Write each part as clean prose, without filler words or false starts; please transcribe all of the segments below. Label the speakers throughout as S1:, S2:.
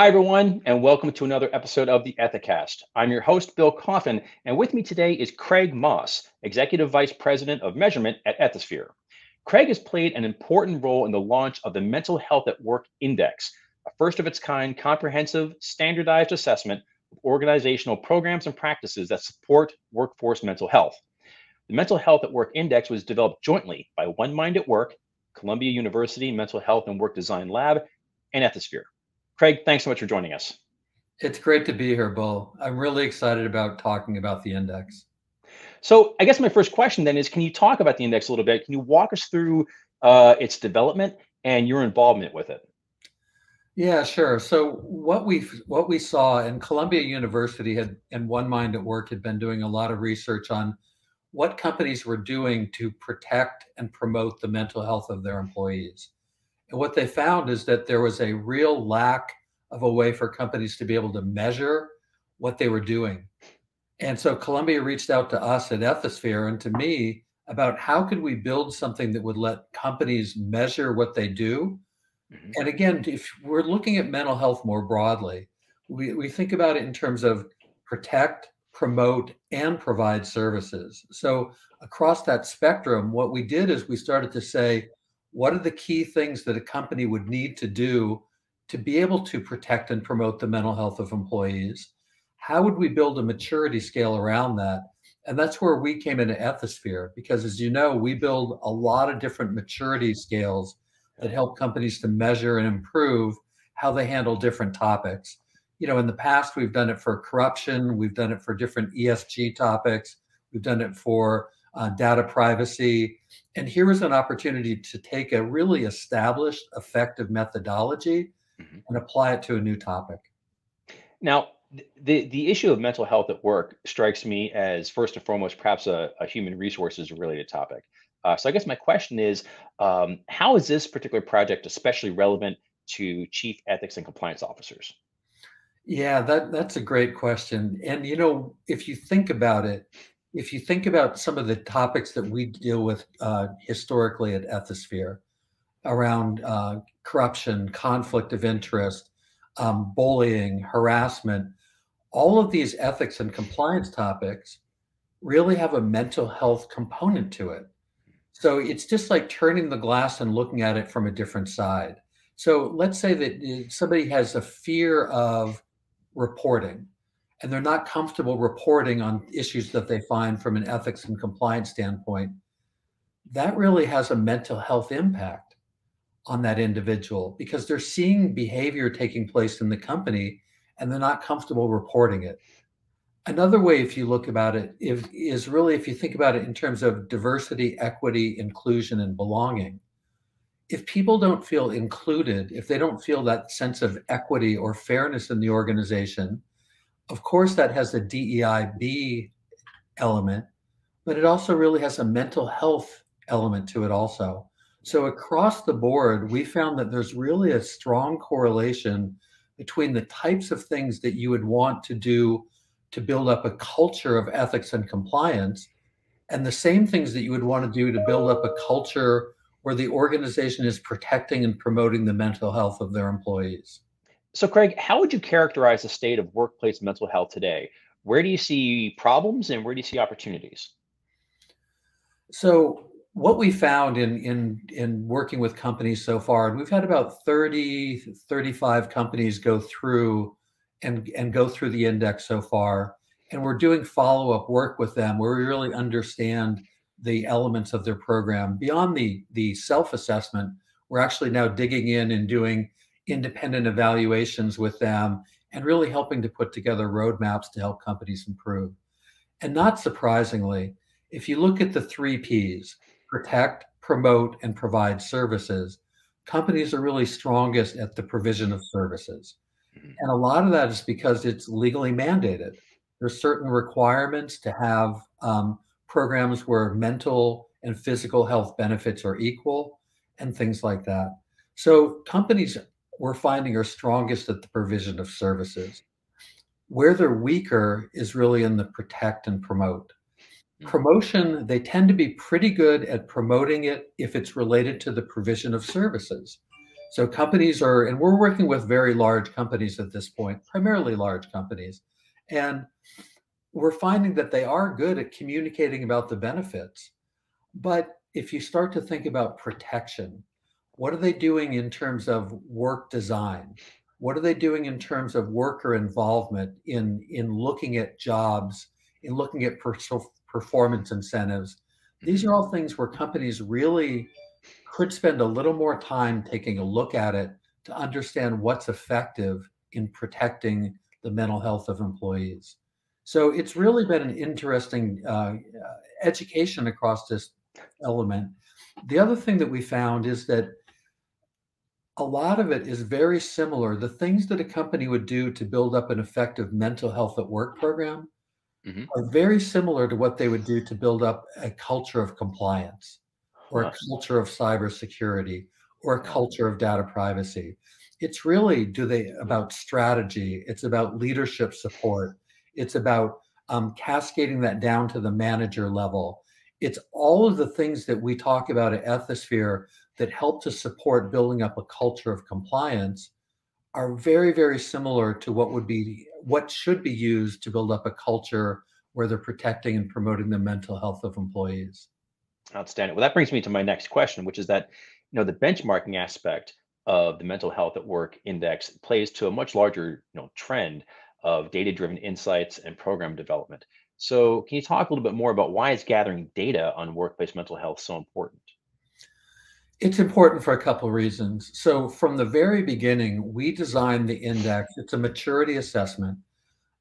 S1: Hi, everyone, and welcome to another episode of the Ethicast. I'm your host, Bill Coffin, and with me today is Craig Moss, Executive Vice President of Measurement at Ethisphere. Craig has played an important role in the launch of the Mental Health at Work Index, a first of its kind comprehensive, standardized assessment of organizational programs and practices that support workforce mental health. The Mental Health at Work Index was developed jointly by One Mind at Work, Columbia University Mental Health and Work Design Lab, and Ethisphere. Craig, thanks so much for joining us.
S2: It's great to be here, Bo. I'm really excited about talking about the index.
S1: So I guess my first question then is, can you talk about the index a little bit? Can you walk us through its development and your involvement with it?
S2: Yeah, sure. So what we saw, and Columbia University had and One Mind at Work had been doing a lot of research on what companies were doing to protect and promote the mental health of their employees. And what they found is that there was a real lack of a way for companies to be able to measure what they were doing. And so Columbia reached out to us at Ethisphere and to me about how could we build something that would let companies measure what they do.
S1: Mhm.
S2: And again, if we're looking at mental health more broadly, we think about it in terms of protect, promote, and provide services. So across that spectrum, what we did is we started to say, what are the key things that a company would need to do to be able to protect and promote the mental health of employees? How would we build a maturity scale around that? And that's where we came into Ethisphere, because as you know, we build a lot of different maturity scales that help companies to measure and improve how they handle different topics. You know, in the past, we've done it for corruption, we've done it for different ESG topics, we've done it for data privacy. And here is an opportunity to take a really established, effective methodology
S1: Mhm.
S2: and apply it to a new topic.
S1: Now, the issue of mental health at work strikes me as first and foremost, perhaps a human resources related topic. So I guess my question is, how is this particular project especially relevant to chief ethics and compliance officers?
S2: Yeah, that's a great question. And you know, if you think about it, if you think about some of the topics that we deal with historically at Ethisphere around corruption, conflict of interest, bullying, harassment, all of these ethics and compliance topics really have a mental health component to it. So it's just like turning the glass and looking at it from a different side. So let's say that somebody has a fear of reporting and they're not comfortable reporting on issues that they find from an ethics and compliance standpoint. That really has a mental health impact on that individual because they're seeing behavior taking place in the company and they're not comfortable reporting it. Another way, if you look about it, is really if you think about it in terms of diversity, equity, inclusion, and belonging. If people don't feel included, if they don't feel that sense of equity or fairness in the organization, of course, that has a DEIB element, but it also really has a mental health element to it also. So across the board, we found that there's really a strong correlation between the types of things that you would want to do to build up a culture of ethics and compliance, and the same things that you would want to do to build up a culture where the organization is protecting and promoting the mental health of their employees.
S1: So, Craig, how would you characterize the state of workplace mental health today? Where do you see problems and where do you see opportunities?
S2: So what we found in working with companies so far, and we've had about 35 companies go through and go through the index so far, and we're doing follow-up work with them where we really understand the elements of their program. Beyond the self-assessment, we're actually now digging in and doing independent evaluations with them and really helping to put together roadmaps to help companies improve. And not surprisingly, if you look at the three Ps, protect, promote, and provide services, companies are really strongest at the provision of services.
S1: Mhm.
S2: And a lot of that is because it's legally mandated. There's certain requirements to have programs where mental and physical health benefits are equal and things like that. So companies we're finding are strongest at the provision of services. Where they're weaker is really in the protect and promote.
S1: Mhm.
S2: Promotion, they tend to be pretty good at promoting it if it's related to the provision of services. So companies are, and we're working with very large companies at this point, primarily large companies. And we're finding that they are good at communicating about the benefits. But if you start to think about protection, what are they doing in terms of work design? What are they doing in terms of worker involvement in looking at jobs, in looking at performance incentives? These are all things where companies really could spend a little more time taking a look at it to understand what's effective in protecting the mental health of employees. So it's really been an interesting education across this element. The other thing that we found is that a lot of it is very similar. The things that a company would do to build up an effective mental health at work program
S1: Hmm.
S2: are very similar to what they would do to build up a culture of compliance or a
S1: Huh.
S2: culture of cybersecurity or a
S1: Wow.
S2: culture of data privacy. It's really about strategy. It's about leadership support. It's about cascading that down to the manager level. It's all of the things that we talk about at Ethisphere that help to support building up a culture of compliance are very, very similar to what should be used to build up a culture where they're protecting and promoting the mental health of employees.
S1: Outstanding. Well, that brings me to my next question, which is that, the benchmarking aspect of the mental health at work index plays to a much larger, trend of data-driven insights and program development. So, can you talk a little bit more about why is gathering data on workplace mental health so important?
S2: It's important for a couple of reasons. So from the very beginning, we designed the index. It's a maturity assessment,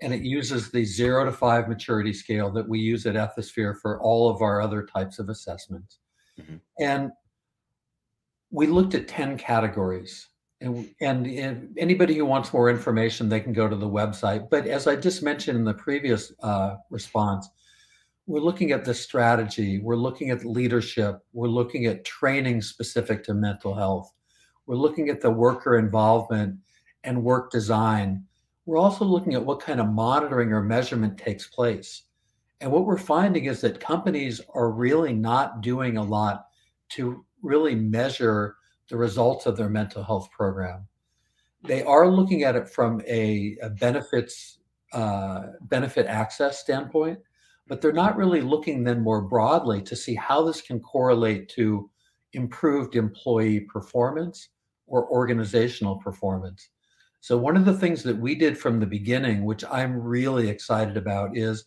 S2: and it uses the 0 to 5 maturity scale that we use at Ethisphere for all of our other types of assessments.
S1: Hmm.
S2: And we looked at 10 categories. And if anybody who wants more information, they can go to the website. But as I just mentioned in the previous response, we're looking at the strategy, we're looking at leadership, we're looking at training specific to mental health, we're looking at the worker involvement and work design. We're also looking at what kind of monitoring or measurement takes place. And what we're finding is that companies are really not doing a lot to really measure the results of their mental health program. They are looking at it from a benefit access standpoint, but they're not really looking then more broadly to see how this can correlate to improved employee performance or organizational performance. So one of the things that we did from the beginning, which I'm really excited about, is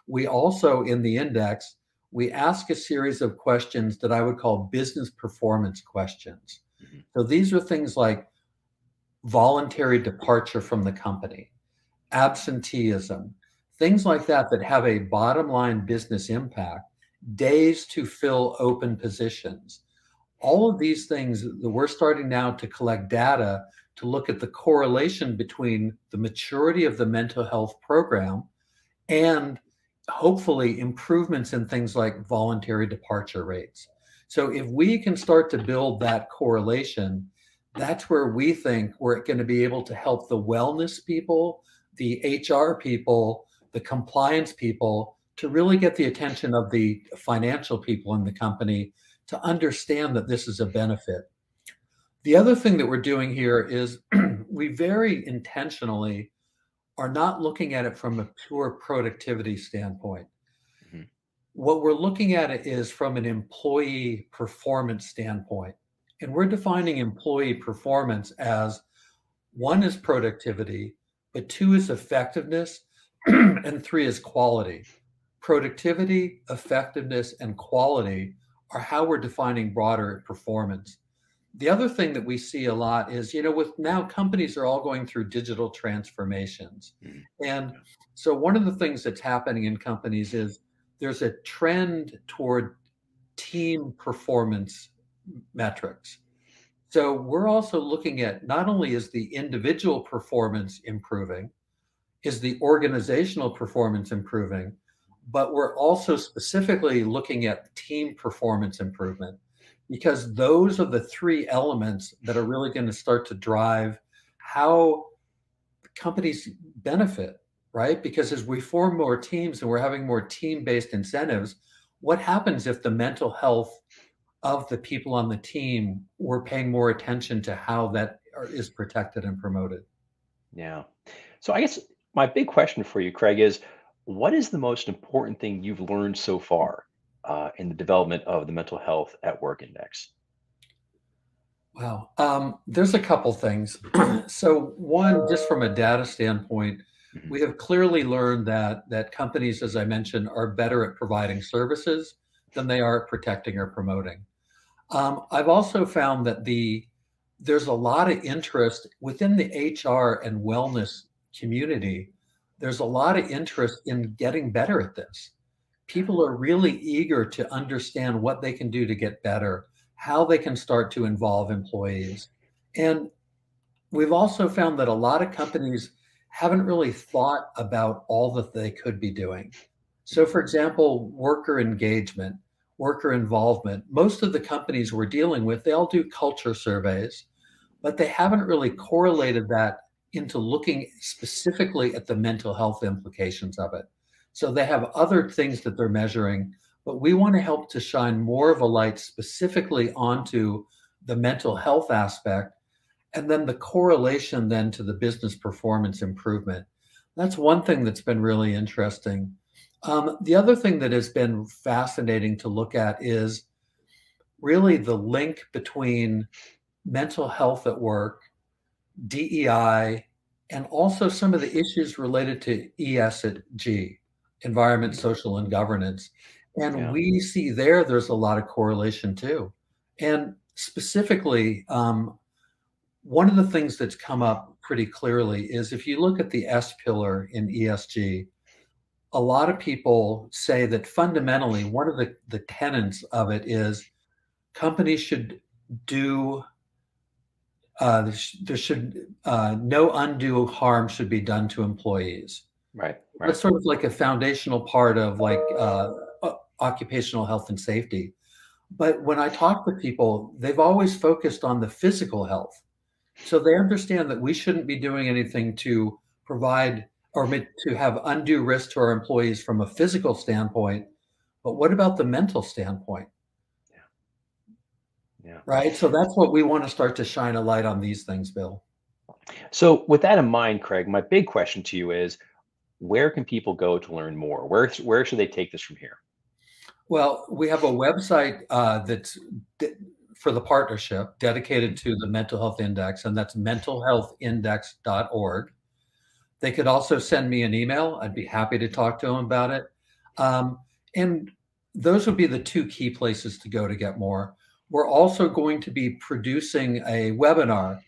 S2: we also in the index, we ask a series of questions that I would call business performance questions.
S1: Hmm.
S2: So these are things like voluntary departure from the company, absenteeism, things like that that have a bottom line business impact, days to fill open positions. All of these things that we're starting now to collect data to look at the correlation between the maturity of the mental health program and hopefully improvements in things like voluntary departure rates. So if we can start to build that correlation, that's where we think we're going to be able to help the wellness people, the HR people, the compliance people to really get the attention of the financial people in the company to understand that this is a benefit. The other thing that we're doing here is we very intentionally are not looking at it from a pure productivity standpoint.
S1: Hmm.
S2: What we're looking at it is from an employee performance standpoint. And we're defining employee performance as one is productivity, but two is effectiveness, and three is quality. Productivity, effectiveness, and quality are how we're defining broader performance. The other thing that we see a lot is, with now companies are all going through digital transformations.
S1: Hmm.
S2: And
S1: Yeah.
S2: so one of the things that's happening in companies is there's a trend toward team performance metrics. So we're also looking at not only is the individual performance improving, is the organizational performance improving, but we're also specifically looking at team performance improvement because those are the three elements that are really going to start to drive how companies benefit, right? Because as we form more teams and we're having more team based incentives, what happens if the mental health of the people on the team were paying more attention to how that is protected and promoted.
S1: Yeah. So I guess my big question for you, Craig, is what is the most important thing you've learned so far in the development of the Mental Health at Work Index?
S2: Wow. There's a couple things. So one, just from a data standpoint,
S1: Mhm.
S2: we have clearly learned that companies, as I mentioned, are better at providing services than they are at protecting or promoting. I've also found that there's a lot of interest within the HR and wellness community. There's a lot of interest in getting better at this. People are really eager to understand what they can do to get better, how they can start to involve employees. And we've also found that a lot of companies haven't really thought about all that they could be doing. So, for example, worker engagement, worker involvement, most of the companies we're dealing with, they all do culture surveys, but they haven't really correlated that into looking specifically at the mental health implications of it. So they have other things that they're measuring, but we want to help to shine more of a light specifically onto the mental health aspect and then the correlation then to the business performance improvement. That's one thing that's been really interesting. The other thing that has been fascinating to look at is really the link between mental health at work, DEI, and also some of the issues related to ESG, environment, social, and governance. And
S1: Yeah.
S2: we see there's a lot of correlation too. And specifically, one of the things that's come up pretty clearly is if you look at the S pillar in ESG, a lot of people say that fundamentally one of the tenets of it is companies should do there should no undue harm should be done to employees.
S1: Right. Right.
S2: That's sort of like a foundational part of like occupational health and safety. But when I talk to people, they've always focused on the physical health. So they understand that we shouldn't be doing anything to provide or to have undue risk to our employees from a physical standpoint. But what about the mental standpoint?
S1: Yeah.
S2: Right. So that's what we want to start to shine a light on these things, Bill.
S1: So with that in mind, Craig, my big question to you is where can people go to learn more? Where should they take this from here?
S2: Well, we have a website that's for the partnership dedicated to the mental health index, and that's mentalhealthindex.org. They could also send me an email. I'd be happy to talk to them about it. And those would be the two key places to go to get more. We're also going to be producing a webinar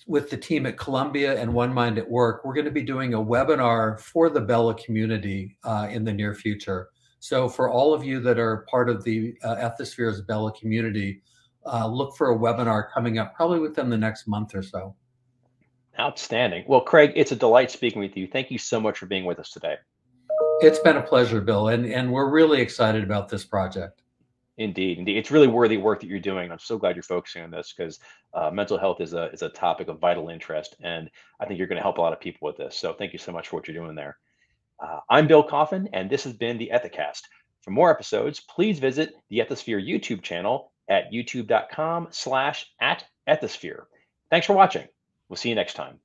S2: with the team at Columbia and One Mind at Work. We're going to be doing a webinar for the Bella community in the near future. So for all of you that are part of the Ethisphere's Bella community, look for a webinar coming up probably within the next month or so.
S1: Outstanding. Well, Craig, it's a delight speaking with you. Thank you so much for being with us today.
S2: It's been a pleasure, Bill, and we're really excited about this project.
S1: Indeed, indeed, it's really worthy work that you're doing. I'm so glad you're focusing on this because mental health is a topic of vital interest, and I think you're going to help a lot of people with this. So thank you so much for what you're doing there. I'm Bill Coffin, and this has been the Ethicast. For more episodes, please visit the Ethisphere YouTube channel at youtube.com/@Ethisphere. Thanks for watching. We'll see you next time.